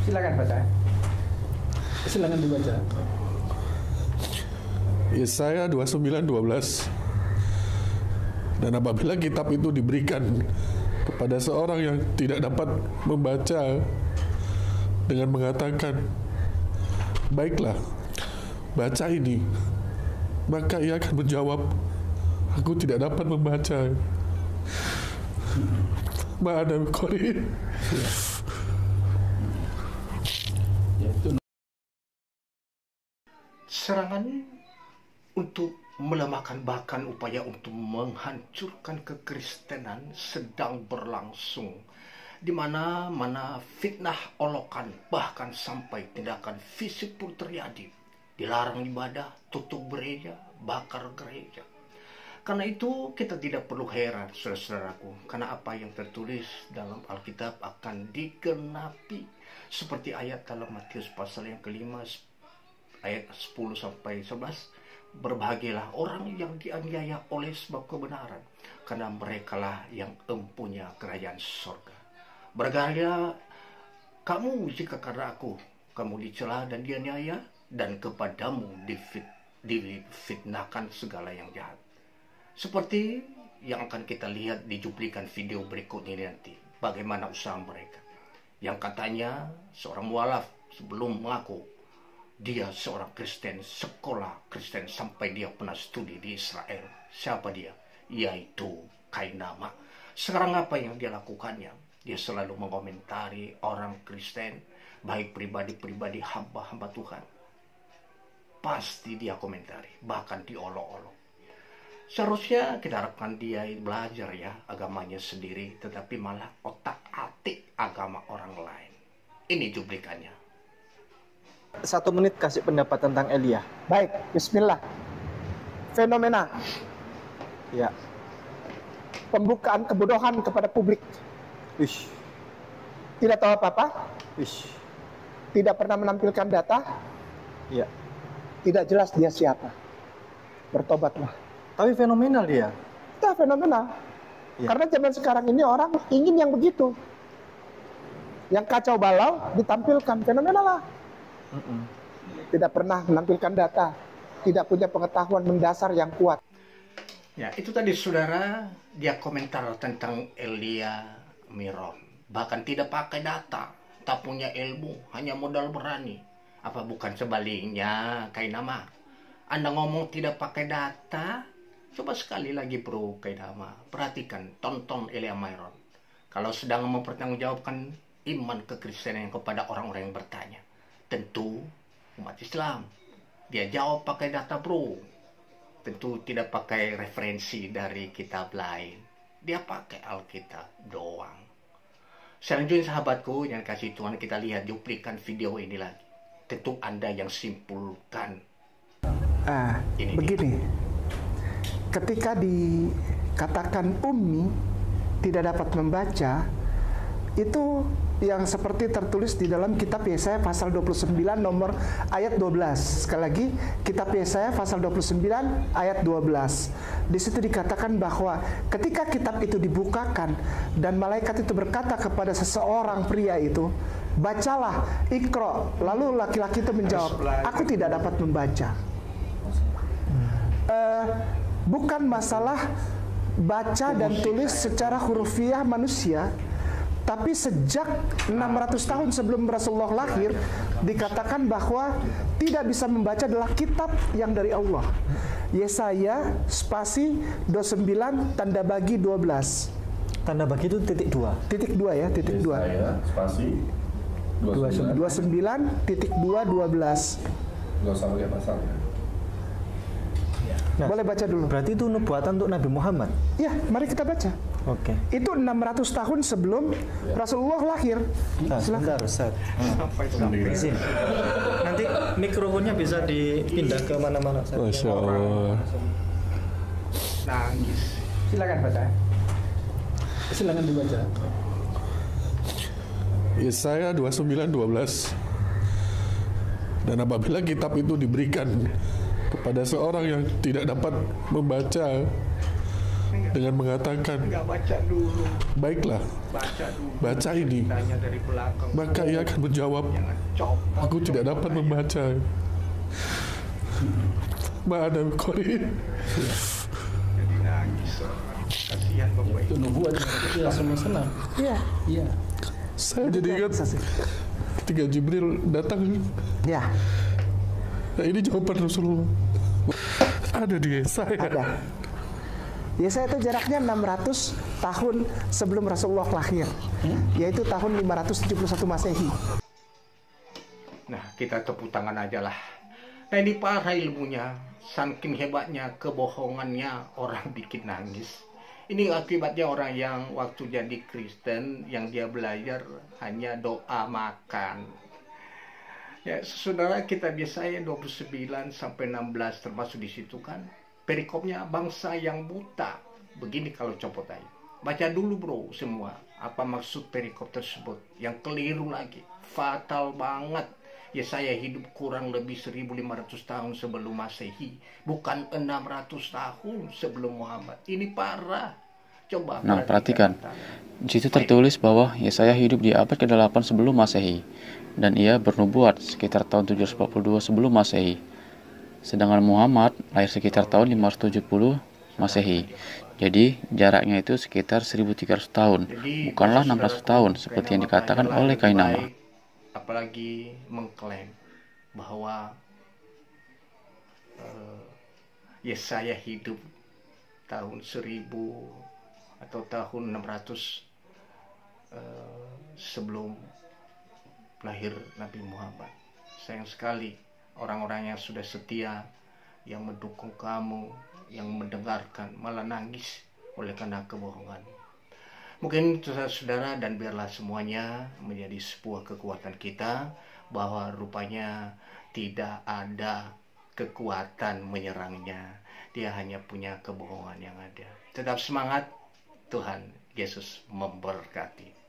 Silakan baca. Silakan dibaca. Yesaya 29:12. Dan apabila kitab itu diberikan kepada seorang yang tidak dapat membaca dengan mengatakan, baiklah, baca ini, maka ia akan menjawab, aku tidak dapat membaca. Ma'ana qari. Serangan untuk melemahkan bahkan upaya untuk menghancurkan kekristenan sedang berlangsung, di mana fitnah olokan bahkan sampai tindakan fisik pun terjadi. Dilarang ibadah, tutup gereja, bakar gereja. Karena itu kita tidak perlu heran, saudara-saudaraku, karena apa yang tertulis dalam Alkitab akan digenapi, seperti ayat dalam Matius pasal yang kelima ayat 10 sampai 11. Berbahagialah orang yang dianiaya oleh sebab kebenaran, karena merekalah yang empunya kerajaan surga. Berbahagialah kamu jika karena aku kamu dicela dan dianiaya, dan kepadamu difitnahkan segala yang jahat. Seperti yang akan kita lihat di cuplikan video berikut ini nanti, bagaimana usaha mereka yang katanya seorang mualaf sebelum mengaku dia seorang Kristen, sekolah Kristen sampai dia pernah studi di Israel. Siapa dia? Yaitu Kainama. Sekarang apa yang dia lakukannya? Dia selalu mengomentari orang Kristen, baik pribadi-pribadi hamba-hamba Tuhan. Pasti dia komentari, bahkan diolok-olok. Seharusnya kita harapkan dia belajar ya agamanya sendiri, tetapi malah otak-atik agama orang lain. Ini cuplikannya. 1 menit kasih pendapat tentang Elia. Baik, bismillah. Fenomena. Ya. Pembukaan kebodohan kepada publik. Ish. Tidak tahu apa-apa. Ish. Tidak pernah menampilkan data. Ya. Tidak jelas dia siapa. Bertobatlah. Tapi fenomenal dia. Itu fenomenal. Ya. Karena zaman sekarang ini orang ingin yang begitu. Yang kacau balau ditampilkan. Fenomenal lah. Tidak pernah menampilkan data, tidak punya pengetahuan mendasar yang kuat. Ya, itu tadi saudara, dia komentar tentang Elia Miron. Bahkan tidak pakai data, tak punya ilmu, hanya modal berani. Apa bukan sebaliknya, Kainama? Anda ngomong tidak pakai data, coba sekali lagi bro Kainama. Perhatikan, tonton Elia Miron. Kalau sedang mempertanggungjawabkan iman kekristenan kepada orang-orang yang bertanya. Tentu umat Islam. Dia jawab pakai data bro. Tentu tidak pakai referensi dari kitab lain. Dia pakai Alkitab doang. Selanjutnya sahabatku yang kasih Tuhan, kita lihat cuplikan video ini lagi. Tentu Anda yang simpulkan. Ini begini. Ketika dikatakan ummi tidak dapat membaca, itu yang seperti tertulis di dalam kitab Yesaya pasal 29 nomor ayat 12. Sekali lagi, kitab Yesaya pasal 29 ayat 12. Di situ dikatakan bahwa ketika kitab itu dibukakan dan malaikat itu berkata kepada seseorang pria itu, bacalah, ikro. Lalu laki-laki itu menjawab, aku tidak dapat membaca. Bukan masalah baca dan tulis secara hurufiah manusia, tapi sejak 600 tahun sebelum Rasulullah lahir dikatakan bahwa tidak bisa membaca adalah kitab yang dari Allah. Yesaya spasi 29 tanda bagi 12. Tanda bagi itu titik 2. Titik 2 ya, titik 2. Yesaya spasi 29 titik 2 12. Nggak usah pakai pasalnya. Nah, boleh baca dulu. Berarti itu nubuatan untuk Nabi Muhammad. Ya, mari kita baca. Oke. Itu 600 tahun sebelum Rasulullah lahir. Nah, sebentar, Ustaz. Izin. Nanti mikrofonnya bisa dipindah ke mana-mana. Masya Allah. Nangis. Silakan baca. Silakan dibaca. Yesaya 29:12. Dan apabila kitab itu diberikan kepada seorang yang tidak dapat membaca, dengan mengatakan, Nggak baca dulu, baiklah, baca dulu. baca ini. Tanya dari belakang. Maka ia akan menjawab, Jangan copot. aku tidak dapat membaca. Mana Kori? Jadi nangis orang. Kasihan Bapak Itu Ibu. nubuat itu Rasulullah SAW. Iya. Iya. Saya jadi ingat Bisa sih. ketika Jibril datang. Ya, Nah, ini jawaban Rasulullah. Ada di Yesaya. ada. Yesaya itu jaraknya 600 tahun sebelum Rasulullah lahir, yaitu tahun 571 Masehi. Nah, kita tepuk tangan aja lah. Nah, ini parah ilmunya. Saking hebatnya kebohongannya orang bikin nangis. Ini akibatnya orang yang waktu jadi Kristen yang dia belajar hanya doa makan. Ya, saudara, kita biasanya 29 sampai 16 termasuk di situ kan. Perikopnya bangsa yang buta. Begini kalau copot aja. Baca dulu bro semua. Apa maksud perikop tersebut. Yang keliru lagi. Fatal banget. Ya saya hidup kurang lebih 1500 tahun sebelum Masehi. Bukan 600 tahun sebelum Muhammad. Ini parah. Coba Nah, perhatikan. Di situ tertulis bahwa Yesaya hidup di abad ke-8 sebelum Masehi dan ia bernubuat sekitar tahun 742 sebelum Masehi. Sedangkan Muhammad lahir sekitar tahun 570 Masehi. Jadi jaraknya itu sekitar 1300 tahun, bukanlah 600 tahun seperti yang dikatakan oleh Kainama. Apalagi mengklaim bahwa Yesaya hidup tahun 1000 atau tahun 600 sebelum lahir Nabi Muhammad. Sayang sekali orang-orang yang sudah setia, yang mendukung kamu, yang mendengarkan malah nangis oleh karena kebohongan. Mungkin saudara dan biarlah semuanya menjadi sebuah kekuatan kita bahwa rupanya tidak ada kekuatan menyerangnya. Dia hanya punya kebohongan yang ada. Tetap semangat, Tuhan Yesus memberkati.